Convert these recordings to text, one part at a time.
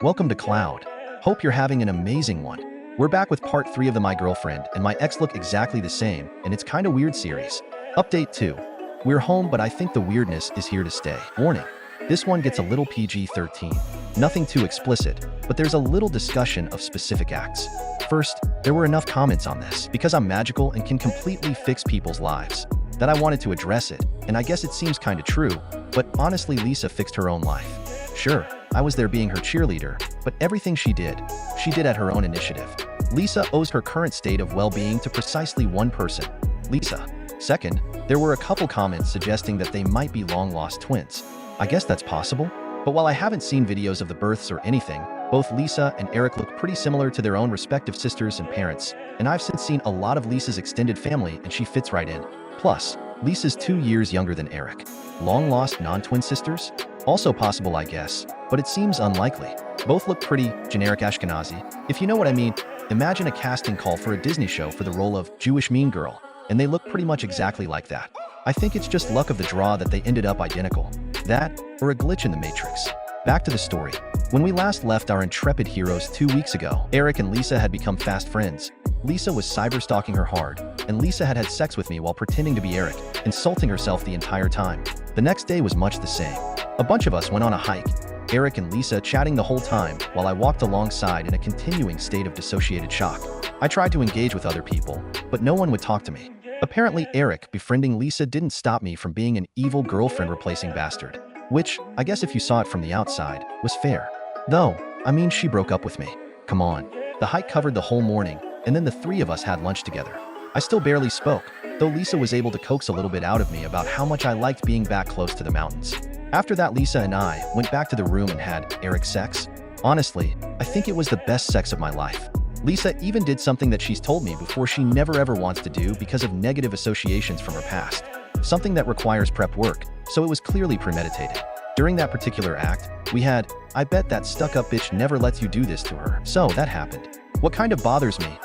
Welcome to Cloud. Hope you're having an amazing one. We're back with part 3 of the My Girlfriend and My Ex Look Exactly the Same, and it's kinda weird series. Update 2. We're home, but I think the weirdness is here to stay. Warning. This one gets a little PG-13. Nothing too explicit, but there's a little discussion of specific acts. First, there were enough comments on this, because I'm magical and can completely fix people's lives, that I wanted to address it, and I guess it seems kinda true, but honestly Lisa fixed her own life. Sure, I was there being her cheerleader, but everything she did at her own initiative. Lisa owes her current state of well-being to precisely one person, Lisa. Second, there were a couple comments suggesting that they might be long-lost twins. I guess that's possible, but while I haven't seen videos of the births or anything, both Lisa and Eric look pretty similar to their own respective sisters and parents, and I've since seen a lot of Lisa's extended family and she fits right in. Plus, Lisa's 2 years younger than Eric. Long-lost non-twin sisters? Also possible, I guess, but it seems unlikely. Both look pretty generic Ashkenazi, if you know what I mean. Imagine a casting call for a Disney show for the role of Jewish mean girl, and they look pretty much exactly like that. I think it's just luck of the draw that they ended up identical. That, or a glitch in the Matrix. Back to the story. When we last left our intrepid heroes 2 weeks ago, Eric and Lisa had become fast friends. Lisa was cyber-stalking her hard, and Lisa had sex with me while pretending to be Eric, insulting herself the entire time. The next day was much the same. A bunch of us went on a hike, Eric and Lisa chatting the whole time while I walked alongside in a continuing state of dissociated shock. I tried to engage with other people, but no one would talk to me. Apparently Eric befriending Lisa didn't stop me from being an evil girlfriend-replacing bastard, which, I guess if you saw it from the outside, was fair. Though, I mean she broke up with me. Come on. The hike covered the whole morning, and then the 3 of us had lunch together. I still barely spoke, though Lisa was able to coax a little bit out of me about how much I liked being back close to the mountains. After that, Lisa and I went back to the room and had Eric sex. Honestly, I think it was the best sex of my life. Lisa even did something that she's told me before she never ever wants to do because of negative associations from her past. Something that requires prep work, so it was clearly premeditated. During that particular act, we had, I bet that stuck-up bitch never lets you do this to her. So that happened. What kind of bothers me,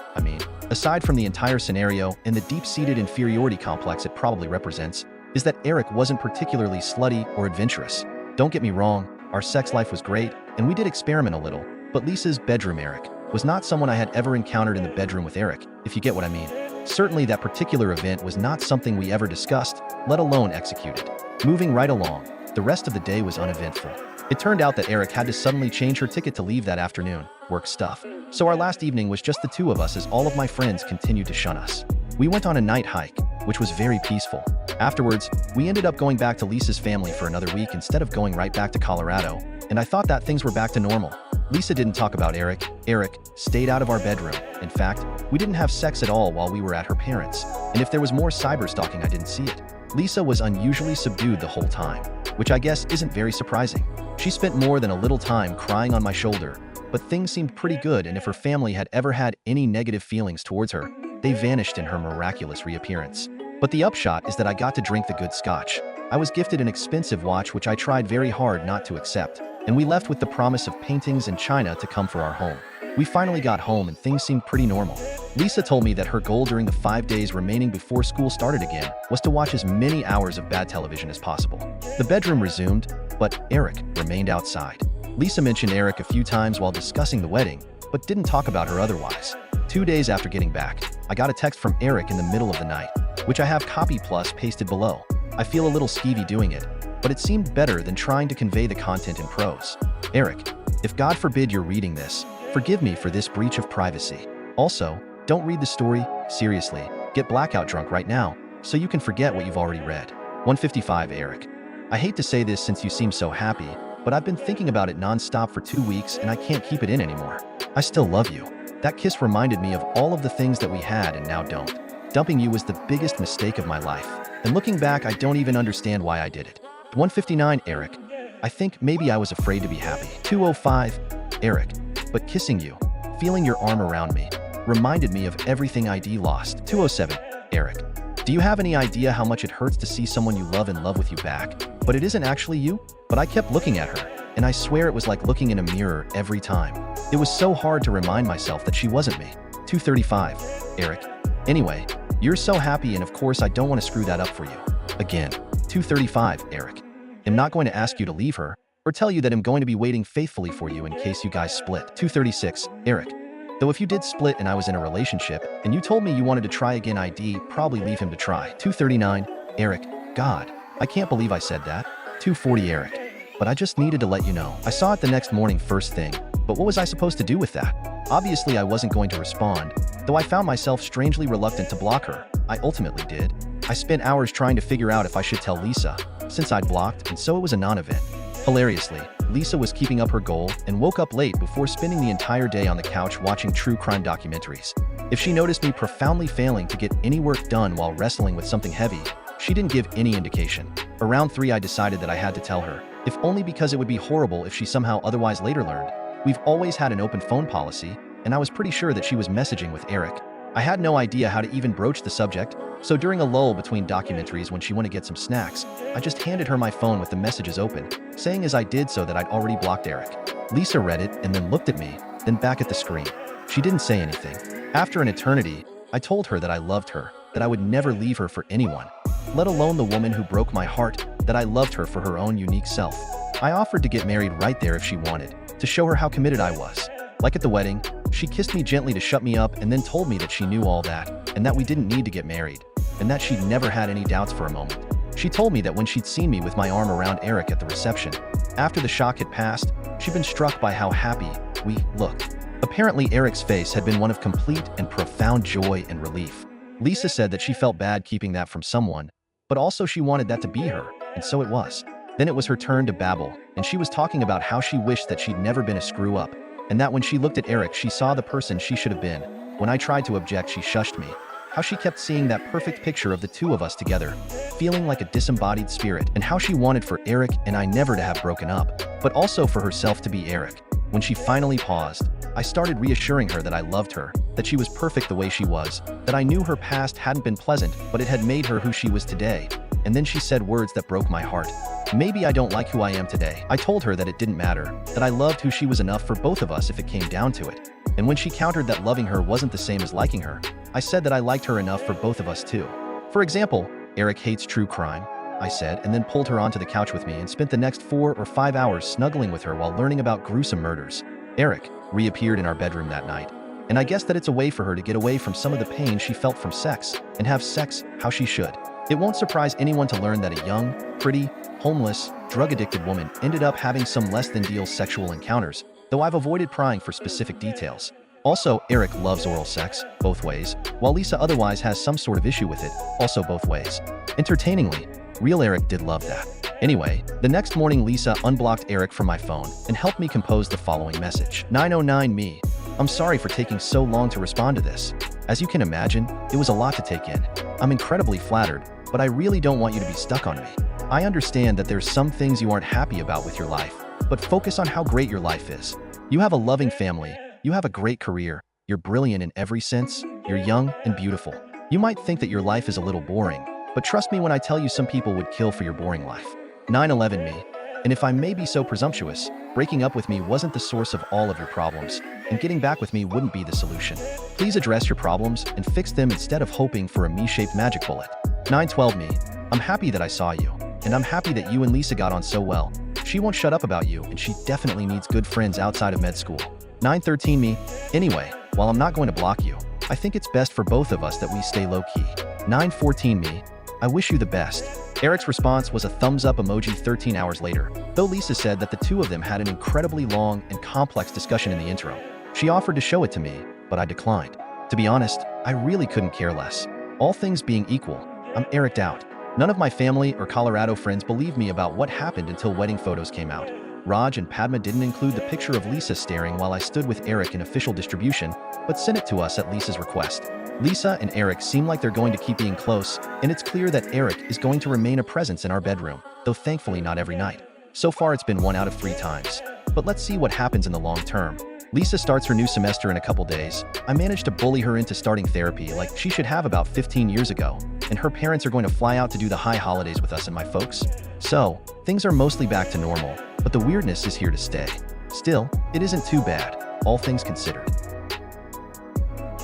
aside from the entire scenario and the deep-seated inferiority complex it probably represents, is that Eric wasn't particularly slutty or adventurous. Don't get me wrong, our sex life was great, and we did experiment a little, but Lisa's bedroom Eric was not someone I had ever encountered in the bedroom with Eric, if you get what I mean. Certainly that particular event was not something we ever discussed, let alone executed. Moving right along, the rest of the day was uneventful. It turned out that Eric had to suddenly change her ticket to leave that afternoon, work stuff. So our last evening was just the 2 of us as all of my friends continued to shun us. We went on a night hike, which was very peaceful. Afterwards, we ended up going back to Lisa's family for another week instead of going right back to Colorado, and I thought that things were back to normal. Lisa didn't talk about Eric. Eric stayed out of our bedroom. In fact, we didn't have sex at all while we were at her parents', and if there was more cyber-stalking, I didn't see it. Lisa was unusually subdued the whole time, which I guess isn't very surprising. She spent more than a little time crying on my shoulder, but things seemed pretty good, and if her family had ever had any negative feelings towards her, they vanished in her miraculous reappearance. But the upshot is that I got to drink the good scotch. I was gifted an expensive watch which I tried very hard not to accept, and we left with the promise of paintings and china to come for our home. We finally got home and things seemed pretty normal. Lisa told me that her goal during the 5 days remaining before school started again was to watch as many hours of bad television as possible. The bedroom resumed, but Eric remained outside. Lisa mentioned Eric a few times while discussing the wedding, but didn't talk about her otherwise. 2 days after getting back, I got a text from Eric in the middle of the night, which I have copy plus pasted below. I feel a little skeevy doing it, but it seemed better than trying to convey the content in prose. Eric, if God forbid you're reading this, forgive me for this breach of privacy. Also, don't read the story, seriously, get blackout drunk right now, so you can forget what you've already read. 155 Eric. I hate to say this since you seem so happy, but I've been thinking about it non-stop for 2 weeks and I can't keep it in anymore. I still love you. That kiss reminded me of all of the things that we had and now don't. Dumping you was the biggest mistake of my life, and looking back I don't even understand why I did it. 159 Eric. I think maybe I was afraid to be happy. 205 Eric. But kissing you, feeling your arm around me, reminded me of everything ID lost. 207 Eric. Do you have any idea how much it hurts to see someone you love in love with you back, but it isn't actually you? But I kept looking at her, and I swear it was like looking in a mirror every time. It was so hard to remind myself that she wasn't me. 235 Eric. Anyway, you're so happy, and of course I don't want to screw that up for you. Again. 235 Eric. I'm not going to ask you to leave her, or tell you that I'm going to be waiting faithfully for you in case you guys split. 236, Eric. Though if you did split and I was in a relationship, and you told me you wanted to try again, I'd probably leave him to try. 239, Eric. God, I can't believe I said that. 240, Eric. But I just needed to let you know. I saw it the next morning first thing, but what was I supposed to do with that? Obviously, I wasn't going to respond, though I found myself strangely reluctant to block her. I ultimately did. I spent hours trying to figure out if I should tell Lisa, since I'd blocked, and so it was a non-event. Hilariously, Lisa was keeping up her goal and woke up late before spending the entire day on the couch watching true crime documentaries. If she noticed me profoundly failing to get any work done while wrestling with something heavy, she didn't give any indication. Around 3, I decided that I had to tell her, if only because it would be horrible if she somehow otherwise later learned. We've always had an open phone policy, and I was pretty sure that she was messaging with Eric. I had no idea how to even broach the subject, so during a lull between documentaries when she wanted to get some snacks, I just handed her my phone with the messages open, saying as I did so that I'd already blocked Eric. Lisa read it and then looked at me, then back at the screen. She didn't say anything. After an eternity, I told her that I loved her, that I would never leave her for anyone, let alone the woman who broke my heart, that I loved her for her own unique self. I offered to get married right there if she wanted, to show her how committed I was. Like at the wedding, she kissed me gently to shut me up and then told me that she knew all that, and that we didn't need to get married, and that she'd never had any doubts for a moment. She told me that when she'd seen me with my arm around Eric at the reception, after the shock had passed, she'd been struck by how happy we looked. Apparently, Eric's face had been one of complete and profound joy and relief. Lisa said that she felt bad keeping that from someone, but also she wanted that to be her, and so it was. Then it was her turn to babble, and she was talking about how she wished that she'd never been a screw-up, and that when she looked at Eric she saw the person she should have been. When I tried to object, she shushed me. How she kept seeing that perfect picture of the two of us together, feeling like a disembodied spirit, and how she wanted for Eric and I never to have broken up, but also for herself to be Eric. When she finally paused, I started reassuring her that I loved her, that she was perfect the way she was, that I knew her past hadn't been pleasant, but it had made her who she was today. And then she said words that broke my heart. Maybe I don't like who I am today. I told her that it didn't matter, that I loved who she was enough for both of us if it came down to it. And when she countered that loving her wasn't the same as liking her, I said that I liked her enough for both of us too. For example, Eric hates true crime, I said, and then pulled her onto the couch with me and spent the next 4 or 5 hours snuggling with her while learning about gruesome murders. Eric reappeared in our bedroom that night, and I guess that it's a way for her to get away from some of the pain she felt from sex, and have sex how she should. It won't surprise anyone to learn that a young, pretty, homeless, drug-addicted woman ended up having some less-than-ideal sexual encounters, though I've avoided prying for specific details. Also, Eric loves oral sex, both ways, while Lisa otherwise has some sort of issue with it, also both ways. Entertainingly, real Eric did love that. Anyway, the next morning Lisa unblocked Eric from my phone and helped me compose the following message. 909 me. I'm sorry for taking so long to respond to this. As you can imagine, it was a lot to take in. I'm incredibly flattered, but I really don't want you to be stuck on me. I understand that there's some things you aren't happy about with your life, but focus on how great your life is. You have a loving family, you have a great career, you're brilliant in every sense, you're young and beautiful. You might think that your life is a little boring, but trust me when I tell you some people would kill for your boring life. 9/11 me. And if I may be so presumptuous, breaking up with me wasn't the source of all of your problems, and getting back with me wouldn't be the solution. Please address your problems and fix them instead of hoping for a me-shaped magic bullet. 9/12 me. I'm happy that I saw you, and I'm happy that you and Lisa got on so well. She won't shut up about you, and she definitely needs good friends outside of med school. 9/13 me. Anyway, while I'm not going to block you, I think it's best for both of us that we stay low-key. 9/14 me. I wish you the best. Eric's response was a thumbs-up emoji 13 hours later, though Lisa said that the two of them had an incredibly long and complex discussion in the interim. She offered to show it to me, but I declined. To be honest, I really couldn't care less. All things being equal, I'm Eric'd out. None of my family or Colorado friends believed me about what happened until wedding photos came out. Raj and Padma didn't include the picture of Lisa staring while I stood with Eric in official distribution, but sent it to us at Lisa's request. Lisa and Eric seem like they're going to keep being close, and it's clear that Eric is going to remain a presence in our bedroom, though thankfully not every night. So far it's been 1 out of 3 times. But let's see what happens in the long term. Lisa starts her new semester in a couple days. I managed to bully her into starting therapy like she should have about 15 years ago, and her parents are going to fly out to do the high holidays with us and my folks. So, things are mostly back to normal, but the weirdness is here to stay. Still, it isn't too bad, all things considered.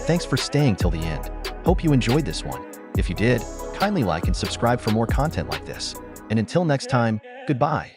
Thanks for staying till the end. Hope you enjoyed this one. If you did, kindly like and subscribe for more content like this. And until next time, goodbye.